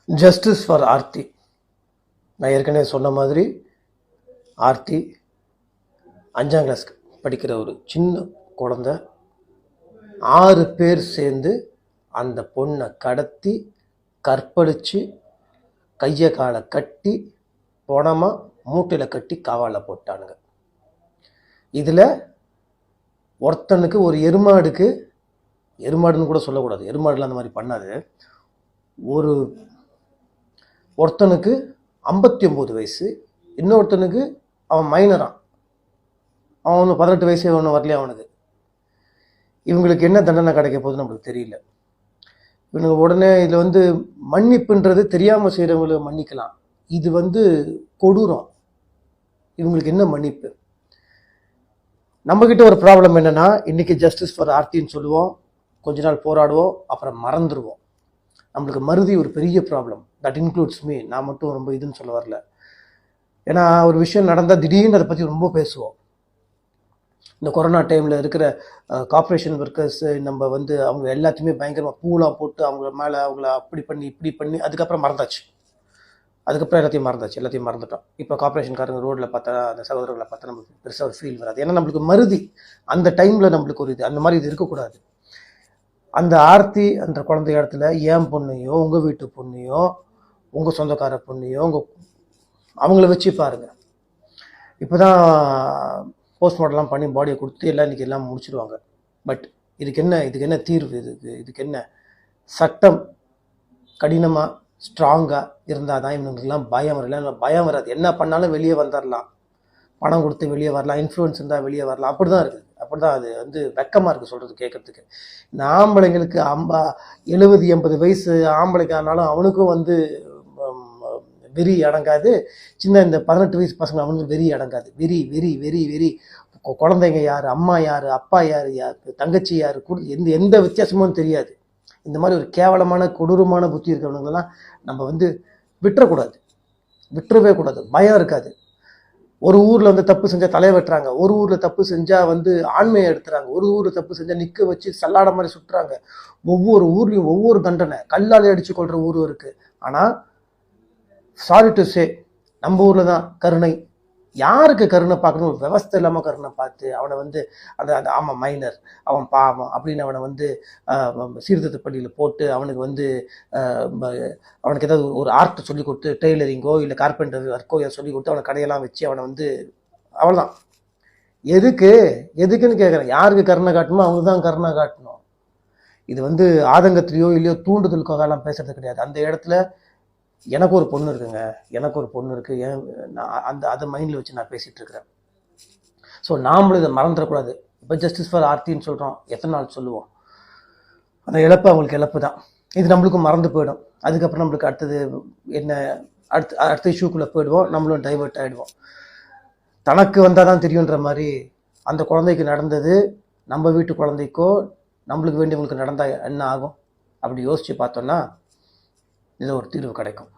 Justice for Aarthi. நான் ஏற்கனவே சொன்ன மாதிரி ஆர்த்தி 5ஆம் கிளாஸ் படிக்கிற ஒரு சின்ன குழந்தை, 6 பேர் சேர்ந்து அந்த பொண்ணை கடத்தி கற்பழித்து கையை காலை கட்டி பணமாக மூட்டையில் கட்டி காவாலில் போட்டானுங்க. இதில் ஒருத்தனுக்கு ஒரு எருமாடுன்னு கூட சொல்லக்கூடாது, எருமாடுலாம் அந்த மாதிரி பண்ணாது, ஒருத்தனுக்கு 59 வயசு, இன்னொருத்தனுக்கு அவன் மைனரான், அவன் 18 வயசே ஒன்று வரலையே அவனுக்கு. இவங்களுக்கு என்ன தண்டனை கிடைக்க போகுதுன்னு நம்மளுக்கு தெரியல. இவனுக்கு உடனே இதில் மன்னிப்புன்றது தெரியாமல் செய்கிறவங்களை மன்னிக்கலாம், இது கொடூரம். இவங்களுக்கு என்ன மன்னிப்பு? நம்மக்கிட்ட ஒரு ப்ராப்ளம் என்னென்னா, இன்றைக்கி ஜஸ்டிஸ் ஃபார் ஆர்த்தின்னு சொல்லுவோம், கொஞ்ச நாள் போராடுவோம், அப்புறம் மறந்துடுவோம். நம்மளுக்கு மருதி ஒரு பெரிய ப்ராப்ளம். That includes me. நான் மட்டும் ரொம்ப இதுன்னு சொல்ல வரல. ஏன்னா ஒரு விஷயம் நடந்தால் திடீர்னு அதை பற்றி ரொம்ப பேசுவோம். இந்த கொரோனா டைமில் இருக்கிற கார்ப்பரேஷன் ஒர்க்கர்ஸ் நம்ம அவங்க எல்லாத்தையுமே பயங்கரமாக பூலாம் போட்டு அவங்கள மேலே அவங்கள அப்படி பண்ணி இப்படி பண்ணி அதுக்கப்புறம் மறந்தாச்சு. அதுக்கப்புறம் எல்லாத்தையும் மறந்துட்டோம். இப்போ கார்ப்பரேஷன்காரங்க ரோட்டில் பார்த்தா, அந்த சகோதரர்களை பார்த்தா நம்மளுக்கு பெருசாக ஒரு ஃபீல் வராது. ஏன்னா நம்மளுக்கு மருதி அந்த டைமில் நம்மளுக்கு ஒரு அந்த மாதிரி இது இருக்கக்கூடாது. அந்த ஆர்த்தி அந்த குழந்தை இடத்துல என் பொண்ணையோ உங்கள் வீட்டு பொண்ணையோ உங்கள் சொந்தக்கார பொண்ணையோ அவங்கள வச்சு பாருங்கள். இப்போ தான் போஸ்ட்மார்ட்டம்லாம் பண்ணி பாடியை கொடுத்து இன்றைக்கி எல்லாம் முடிச்சிடுவாங்க. பட் இதுக்கு என்ன தீர்வு? இதுக்கு என்ன சட்டம் கடினமாக ஸ்ட்ராங்காக இருந்தால் தான் இவங்களுக்கெல்லாம் பயம் வரல. பயம் வராது, என்ன பண்ணாலும் வெளியே வந்துடலாம், பணம் கொடுத்து வெளியே வரலாம், இன்ஃப்ளூயன்ஸ் இருந்தால் வெளியே வரலாம். அப்படி தான் இருக்குது. அப்படி தான் அது வெக்கமாக இருக்குது சொல்கிறது கேட்குறதுக்கு. இந்த ஆம்பளைங்களுக்கு 70-80 வயசு ஆம்பளைக்கு ஆனாலும் அவனுக்கும் வெறி அடங்காது. சின்ன இந்த 18 வயசு பசங்க அவனுக்கு வெறி அடங்காது. வெறி வெறி வெறி வெறி குழந்தைங்க யார், அம்மா யார், அப்பா யார், தங்கச்சி யார், எந்த வித்தியாசமும் தெரியாது. இந்த மாதிரி ஒரு கேவலமான கொடூரமான புத்தி இருக்கிறவங்களெல்லாம் நம்ம விட்டுறவே கூடாது. பயம் இருக்காது. ஒரு ஊரில் தப்பு செஞ்சால் தலை வெட்டுறாங்க, ஒரு ஊரில் தப்பு செஞ்சால் ஆண்மையை எடுத்துறாங்க, ஒரு ஊரில் தப்பு செஞ்சால் நிற்க வச்சு சல்லாட மாதிரி சுட்டுறாங்க. ஒவ்வொரு ஊர்லேயும் ஒவ்வொரு தண்டனை, கல்லாலே அடித்து கொள்கிற ஊரும் இருக்குது. ஆனால் சாரி டு சே, நம்ம ஊரில் தான் கருணை. யாருக்கு கருணை பார்க்கணும்? ஒரு விவஸ்தை இல்லாமல் கருணை பார்த்து அவனை அந்த ஆமாம் மைனர், அவன் பாவம் அப்படின்னு அவனை சீர்திருத்த பள்ளியில் போட்டு அவனுக்கு அவனுக்கு ஏதாவது ஒரு ஆர்ட் சொல்லி கொடுத்து, டெய்லரிங்கோ இல்லை கார்பெண்டர் ஒர்க்கோ சொல்லி கொடுத்து அவனை கடையெல்லாம் வச்சு அவனை அவ்வளோதான். எதுக்குன்னு கேட்குறேன். யாருக்கு கருணை காட்டணுமோ அவங்க தான் கருணை காட்டணும். இது ஆதங்கத்திலையோ இல்லையோ தூண்டுதலுக்காகலாம் பேசுறது கிடையாது. அந்த இடத்துல எனக்கு ஒரு பொண்ணு இருக்குது, நான் அதை மைண்டில் வச்சு நான் பேசிகிட்டு இருக்கிறேன். ஸோ நாமளும் இதை மறந்துடக்கூடாது. இப்போ ஜஸ்டிஸ் ஃபார் ஆர்த்தின்னு சொல்கிறோம், எத்தனை நாள் சொல்லுவோம்? அந்த இழப்பு அவங்களுக்கு இழப்பு தான். இது நம்மளுக்கும் மறந்து போயிடும். அதுக்கப்புறம் நம்மளுக்கு அடுத்தது என்ன, அடுத்த இஷ்யூக்குள்ளே போயிடுவோம், நம்மளும் டைவர்ட் ஆகிடுவோம். தனக்கு வந்தால் தான் தெரியுன்ற மாதிரி அந்த குழந்தைக்கு நடந்தது நம்ம வீட்டு குழந்தைக்கோ நம்மளுக்கு வேண்டியவங்களுக்கு நடந்தால் என்ன ஆகும்? அப்படி யோசித்து பார்த்தோன்னா இதில் ஒரு தீர்வு கிடைக்கும்.